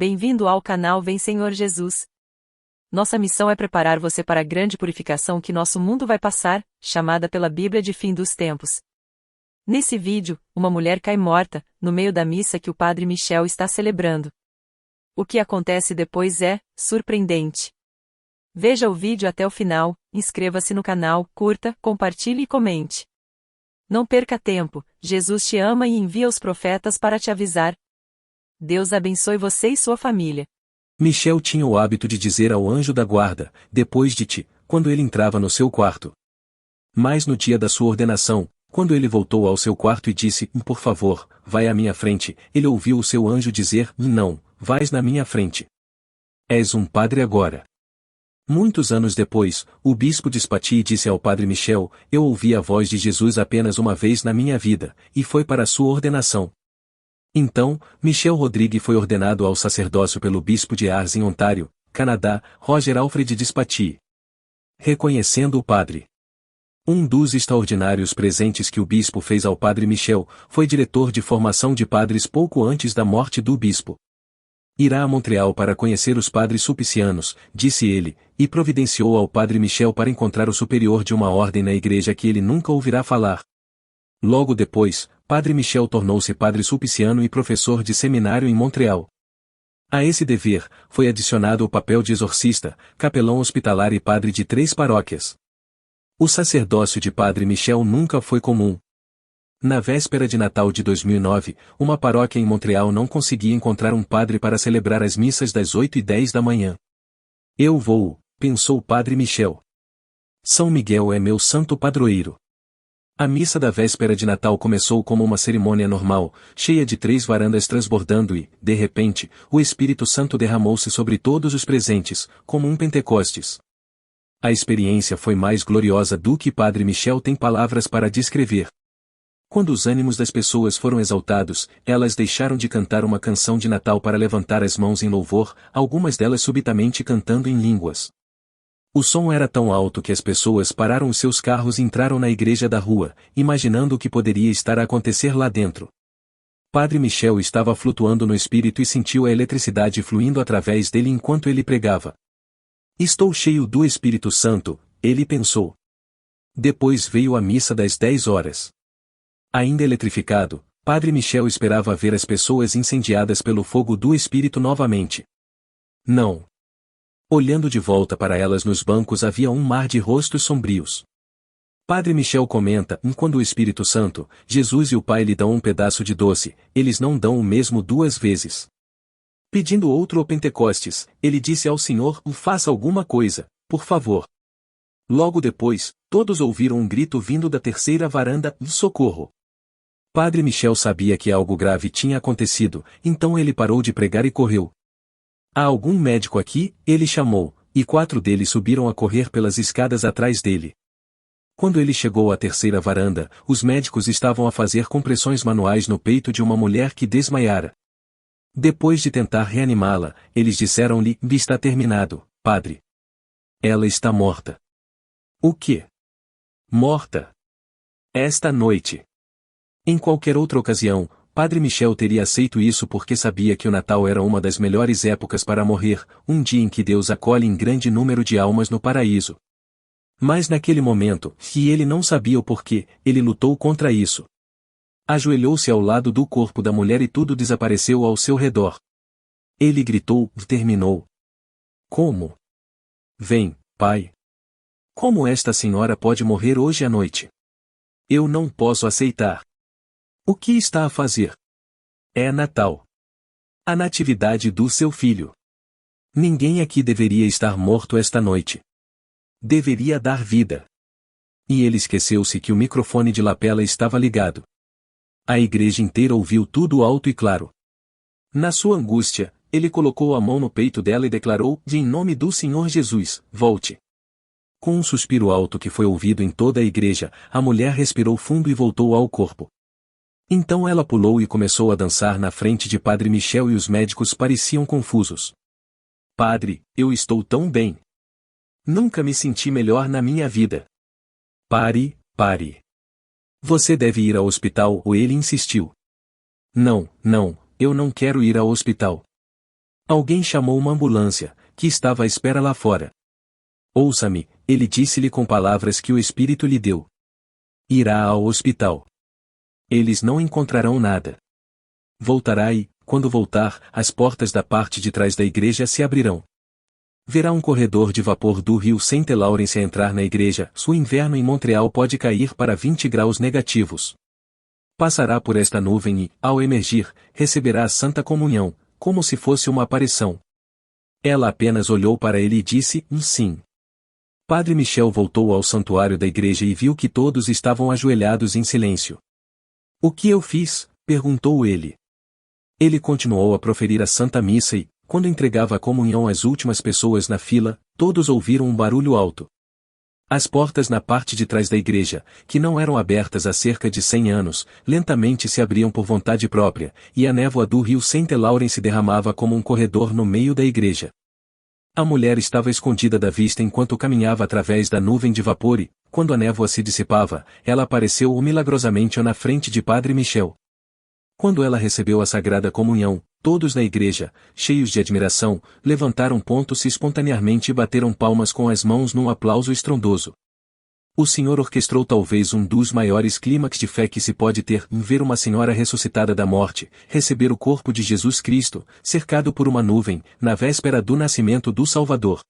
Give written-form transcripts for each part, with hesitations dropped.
Bem-vindo ao canal Vem Senhor Jesus. Nossa missão é preparar você para a grande purificação que nosso mundo vai passar, chamada pela Bíblia de fim dos tempos. Nesse vídeo, uma mulher cai morta, no meio da missa que o Padre Michel está celebrando. O que acontece depois é surpreendente. Veja o vídeo até o final, inscreva-se no canal, curta, compartilhe e comente. Não perca tempo, Jesus te ama e envia os profetas para te avisar. Deus abençoe você e sua família. Michel tinha o hábito de dizer ao anjo da guarda, depois de ti, quando ele entrava no seu quarto. Mas no dia da sua ordenação, quando ele voltou ao seu quarto e disse, por favor, vai à minha frente, ele ouviu o seu anjo dizer, não, vais na minha frente. És um padre agora. Muitos anos depois, o bispo de Spati disse ao padre Michel, eu ouvi a voz de Jesus apenas uma vez na minha vida, e foi para a sua ordenação. Então, Michel Rodrigue foi ordenado ao sacerdócio pelo bispo de Ars em Ontário, Canadá, Roger Alfred de Spati. Reconhecendo o padre. Um dos extraordinários presentes que o bispo fez ao padre Michel, foi diretor de formação de padres pouco antes da morte do bispo. Irá a Montreal para conhecer os padres sulpicianos, disse ele, e providenciou ao padre Michel para encontrar o superior de uma ordem na igreja que ele nunca ouvirá falar. Logo depois, padre Michel tornou-se padre sulpiciano e professor de seminário em Montreal. A esse dever, foi adicionado o papel de exorcista, capelão hospitalar e padre de 3 paróquias. O sacerdócio de padre Michel nunca foi comum. Na véspera de Natal de 2009, uma paróquia em Montreal não conseguia encontrar um padre para celebrar as missas das 8h10 da manhã. Eu vou, pensou padre Michel. São Miguel é meu santo padroeiro. A missa da véspera de Natal começou como uma cerimônia normal, cheia de 3 varandas transbordando e, de repente, o Espírito Santo derramou-se sobre todos os presentes, como um Pentecostes. A experiência foi mais gloriosa do que Padre Michel tem palavras para descrever. Quando os ânimos das pessoas foram exaltados, elas deixaram de cantar uma canção de Natal para levantar as mãos em louvor, algumas delas subitamente cantando em línguas. O som era tão alto que as pessoas pararam os seus carros e entraram na igreja da rua, imaginando o que poderia estar a acontecer lá dentro. Padre Michel estava flutuando no espírito e sentiu a eletricidade fluindo através dele enquanto ele pregava. Estou cheio do Espírito Santo, ele pensou. Depois veio a missa das 10 horas. Ainda eletrificado, Padre Michel esperava ver as pessoas incendiadas pelo fogo do Espírito novamente. Não. Olhando de volta para elas nos bancos havia um mar de rostos sombrios. Padre Michel comenta, quando o Espírito Santo, Jesus e o Pai lhe dão um pedaço de doce, eles não dão o mesmo 2 vezes. Pedindo outro ao Pentecostes, ele disse ao Senhor, faça alguma coisa, por favor. Logo depois, todos ouviram um grito vindo da terceira varanda, socorro. Padre Michel sabia que algo grave tinha acontecido, então ele parou de pregar e correu. Há algum médico aqui? Ele chamou, e 4 deles subiram a correr pelas escadas atrás dele. Quando ele chegou à terceira varanda, os médicos estavam a fazer compressões manuais no peito de uma mulher que desmaiara. Depois de tentar reanimá-la, eles disseram-lhe, está terminado, padre. Ela está morta. O quê? Morta? Esta noite. Em qualquer outra ocasião, Padre Michel teria aceito isso porque sabia que o Natal era uma das melhores épocas para morrer, um dia em que Deus acolhe em grande número de almas no paraíso. Mas naquele momento, e ele não sabia o porquê, ele lutou contra isso. Ajoelhou-se ao lado do corpo da mulher e tudo desapareceu ao seu redor. Ele gritou, terminou. Como? Vem, Pai. Como esta senhora pode morrer hoje à noite? Eu não posso aceitar. O que está a fazer? É Natal. A natividade do seu filho. Ninguém aqui deveria estar morto esta noite. Deveria dar vida. E ele esqueceu-se que o microfone de lapela estava ligado. A igreja inteira ouviu tudo alto e claro. Na sua angústia, ele colocou a mão no peito dela e declarou, em nome do Senhor Jesus, volte. Com um suspiro alto que foi ouvido em toda a igreja, a mulher respirou fundo e voltou ao corpo. Então ela pulou e começou a dançar na frente de Padre Michel e os médicos pareciam confusos. Padre, eu estou tão bem. Nunca me senti melhor na minha vida. Pare, pare. Você deve ir ao hospital, ou ele insistiu. Não, eu não quero ir ao hospital. Alguém chamou uma ambulância, que estava à espera lá fora. Ouça-me, ele disse-lhe com palavras que o Espírito lhe deu. Irá ao hospital. Eles não encontrarão nada. Voltará e, quando voltar, as portas da parte de trás da igreja se abrirão. Verá um corredor de vapor do rio St. Lawrence a entrar na igreja. O inverno em Montreal pode cair para 20 graus negativos. Passará por esta nuvem e, ao emergir, receberá a Santa Comunhão, como se fosse uma aparição. Ela apenas olhou para ele e disse, sim. Padre Michel voltou ao santuário da igreja e viu que todos estavam ajoelhados em silêncio. O que eu fiz? Perguntou ele. Ele continuou a proferir a Santa Missa e, quando entregava a comunhão às últimas pessoas na fila, todos ouviram um barulho alto. As portas na parte de trás da igreja, que não eram abertas há cerca de 100 anos, lentamente se abriam por vontade própria, e a névoa do rio St. Lawrence se derramava como um corredor no meio da igreja. A mulher estava escondida da vista enquanto caminhava através da nuvem de vapor e, quando a névoa se dissipava, ela apareceu milagrosamente na frente de Padre Michel. Quando ela recebeu a Sagrada Comunhão, todos na igreja, cheios de admiração, levantaram pontos-se espontaneamente e bateram palmas com as mãos num aplauso estrondoso. O Senhor orquestrou talvez um dos maiores clímax de fé que se pode ter em ver uma senhora ressuscitada da morte, receber o corpo de Jesus Cristo, cercado por uma nuvem, na véspera do nascimento do Salvador.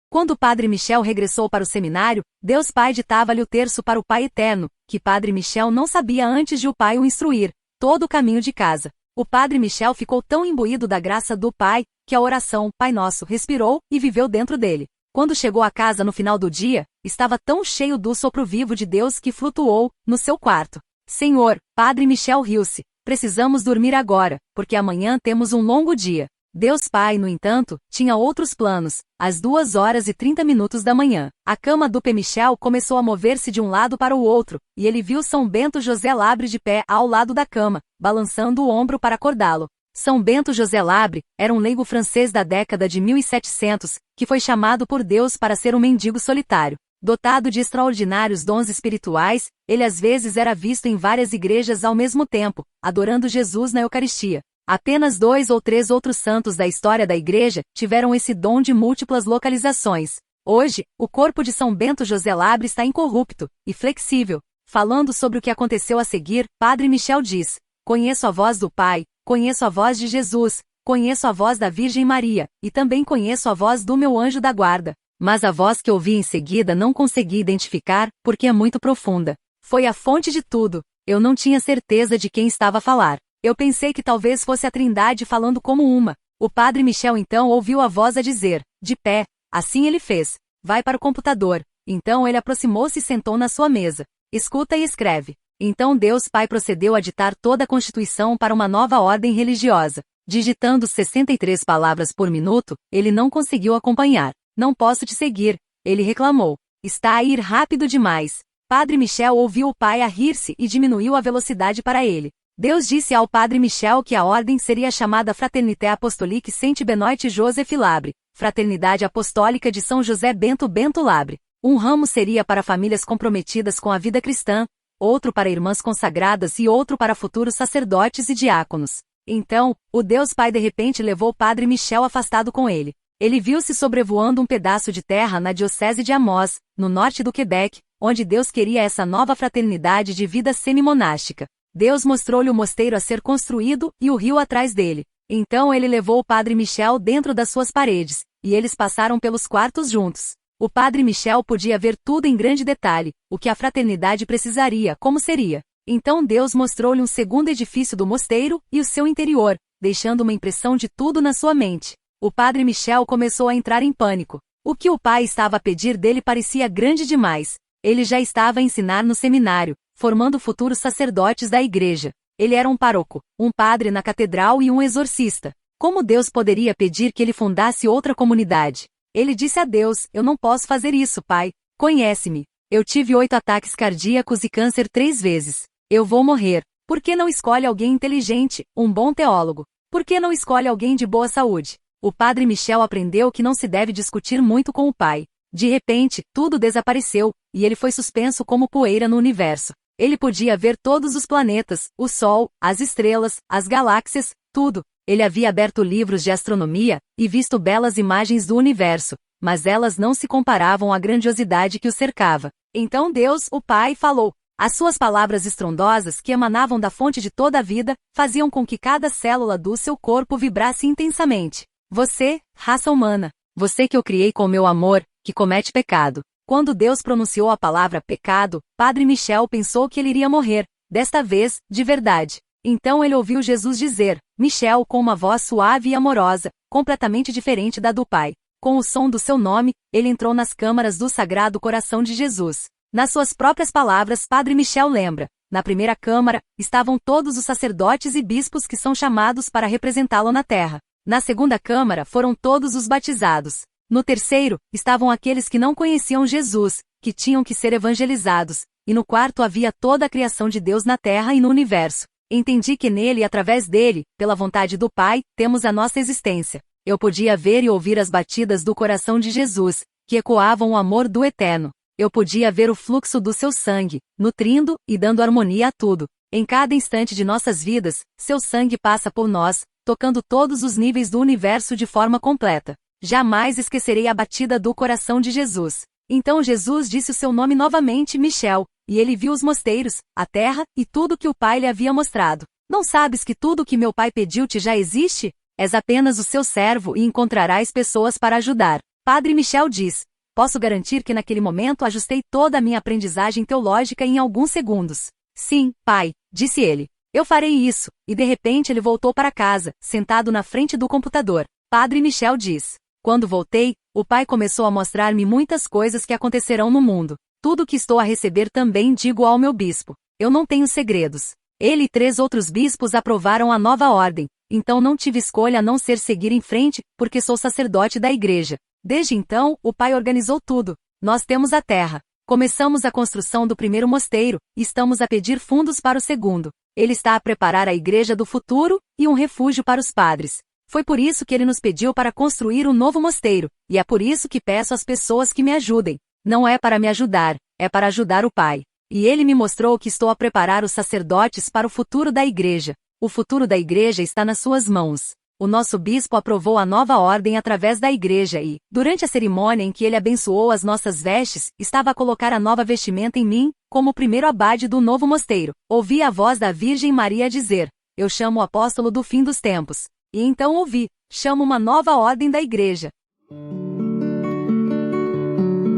Quando Padre Michel regressou para o seminário, Deus Pai ditava-lhe o terço para o Pai Eterno, que Padre Michel não sabia antes de o Pai o instruir, todo o caminho de casa. O Padre Michel ficou tão imbuído da graça do Pai, que a oração, Pai Nosso, respirou e viveu dentro dele. Quando chegou a casa no final do dia, estava tão cheio do sopro vivo de Deus que flutuou, no seu quarto. Senhor, Padre Michel riu-se, precisamos dormir agora, porque amanhã temos um longo dia. Deus Pai, no entanto, tinha outros planos. Às 2h30 da manhã, a cama do Pé Michel começou a mover-se de um lado para o outro, e ele viu São Bento José Labre de pé ao lado da cama, balançando o ombro para acordá-lo. São Bento José Labre era um leigo francês da década de 1700, que foi chamado por Deus para ser um mendigo solitário. Dotado de extraordinários dons espirituais, ele às vezes era visto em várias igrejas ao mesmo tempo, adorando Jesus na Eucaristia. Apenas 2 ou 3 outros santos da história da igreja tiveram esse dom de múltiplas localizações. Hoje, o corpo de São Bento José Labre está incorrupto e flexível. Falando sobre o que aconteceu a seguir, Padre Michel diz: conheço a voz do Pai, conheço a voz de Jesus, conheço a voz da Virgem Maria, e também conheço a voz do meu anjo da guarda. Mas a voz que ouvi em seguida não consegui identificar, porque é muito profunda. Foi a fonte de tudo. Eu não tinha certeza de quem estava a falar. Eu pensei que talvez fosse a Trindade falando como uma. O Padre Michel então ouviu a voz a dizer, de pé. Assim ele fez. Vai para o computador. Então ele aproximou-se e sentou na sua mesa. Escuta e escreve. Então Deus Pai procedeu a ditar toda a Constituição para uma nova ordem religiosa. Digitando 63 palavras por minuto, ele não conseguiu acompanhar. Não posso te seguir, ele reclamou. Está a ir rápido demais. Padre Michel ouviu o pai a rir-se e diminuiu a velocidade para ele. Deus disse ao Padre Michel que a ordem seria chamada Fraternité Apostolique Saint-Benoît Joseph Labre, Fraternidade Apostólica de São José Bento Labre. Um ramo seria para famílias comprometidas com a vida cristã, outro para irmãs consagradas e outro para futuros sacerdotes e diáconos. Então, o Deus Pai de repente levou o Padre Michel afastado com ele. Ele viu-se sobrevoando um pedaço de terra na diocese de Amos, no norte do Quebec, onde Deus queria essa nova fraternidade de vida semi-monástica. Deus mostrou-lhe o mosteiro a ser construído e o rio atrás dele. Então ele levou o Padre Michel dentro das suas paredes, e eles passaram pelos quartos juntos. O Padre Michel podia ver tudo em grande detalhe, o que a fraternidade precisaria, como seria. Então Deus mostrou-lhe um segundo edifício do mosteiro e o seu interior, deixando uma impressão de tudo na sua mente. O Padre Michel começou a entrar em pânico. O que o pai estava a pedir dele parecia grande demais. Ele já estava a ensinar no seminário, formando futuros sacerdotes da igreja. Ele era um pároco, um padre na catedral e um exorcista. Como Deus poderia pedir que ele fundasse outra comunidade? Ele disse a Deus: eu não posso fazer isso, pai. Conhece-me. Eu tive 8 ataques cardíacos e câncer 3 vezes. Eu vou morrer. Por que não escolhe alguém inteligente, um bom teólogo? Por que não escolhe alguém de boa saúde? O Padre Michel aprendeu que não se deve discutir muito com o pai. De repente, tudo desapareceu, e ele foi suspenso como poeira no universo. Ele podia ver todos os planetas, o Sol, as estrelas, as galáxias, tudo. Ele havia aberto livros de astronomia e visto belas imagens do universo, mas elas não se comparavam à grandiosidade que o cercava. Então Deus, o Pai, falou. As suas palavras estrondosas, que emanavam da fonte de toda a vida, faziam com que cada célula do seu corpo vibrasse intensamente. Você, raça humana, você que eu criei com meu amor, que comete pecado. Quando Deus pronunciou a palavra pecado, Padre Michel pensou que ele iria morrer, desta vez, de verdade. Então ele ouviu Jesus dizer, Michel, com uma voz suave e amorosa, completamente diferente da do Pai. Com o som do seu nome, ele entrou nas câmaras do Sagrado Coração de Jesus. Nas suas próprias palavras, Padre Michel lembra, na primeira câmara, estavam todos os sacerdotes e bispos que são chamados para representá-lo na terra. Na segunda câmara foram todos os batizados. No terceiro, estavam aqueles que não conheciam Jesus, que tinham que ser evangelizados, e no quarto havia toda a criação de Deus na terra e no universo. Entendi que nele e através dele, pela vontade do Pai, temos a nossa existência. Eu podia ver e ouvir as batidas do coração de Jesus, que ecoavam o amor do Eterno. Eu podia ver o fluxo do seu sangue, nutrindo e dando harmonia a tudo. Em cada instante de nossas vidas, seu sangue passa por nós, tocando todos os níveis do universo de forma completa. Jamais esquecerei a batida do coração de Jesus. Então Jesus disse o seu nome novamente, Michel, e ele viu os mosteiros, a terra e tudo que o Pai lhe havia mostrado. Não sabes que tudo o que meu Pai pediu-te já existe? És apenas o seu servo e encontrarás pessoas para ajudar. Padre Michel diz. Posso garantir que naquele momento ajustei toda a minha aprendizagem teológica em alguns segundos. Sim, pai, disse ele. Eu farei isso, e de repente ele voltou para casa, sentado na frente do computador. Padre Michel diz. Quando voltei, o pai começou a mostrar-me muitas coisas que acontecerão no mundo. Tudo que estou a receber também digo ao meu bispo. Eu não tenho segredos. Ele e 3 outros bispos aprovaram a nova ordem, então não tive escolha a não ser seguir em frente, porque sou sacerdote da igreja. Desde então, o Pai organizou tudo. Nós temos a terra. Começamos a construção do primeiro mosteiro, e estamos a pedir fundos para o segundo. Ele está a preparar a igreja do futuro, e um refúgio para os padres. Foi por isso que ele nos pediu para construir um novo mosteiro, e é por isso que peço às pessoas que me ajudem. Não é para me ajudar, é para ajudar o Pai. E ele me mostrou que estou a preparar os sacerdotes para o futuro da igreja. O futuro da igreja está nas suas mãos. O nosso bispo aprovou a nova ordem através da igreja e, durante a cerimônia em que ele abençoou as nossas vestes, estava a colocar a nova vestimenta em mim, como o primeiro abade do novo mosteiro. Ouvi a voz da Virgem Maria dizer, eu chamo o apóstolo do fim dos tempos. E então ouvi, chamo uma nova ordem da igreja.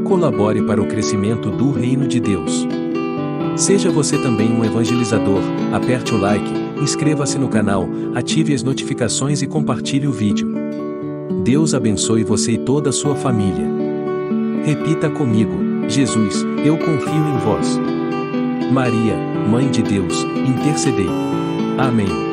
Colabore para o crescimento do Reino de Deus. Seja você também um evangelizador, aperte o like, inscreva-se no canal, ative as notificações e compartilhe o vídeo. Deus abençoe você e toda a sua família. Repita comigo, Jesus, eu confio em vós. Maria, Mãe de Deus, intercedei. Amém.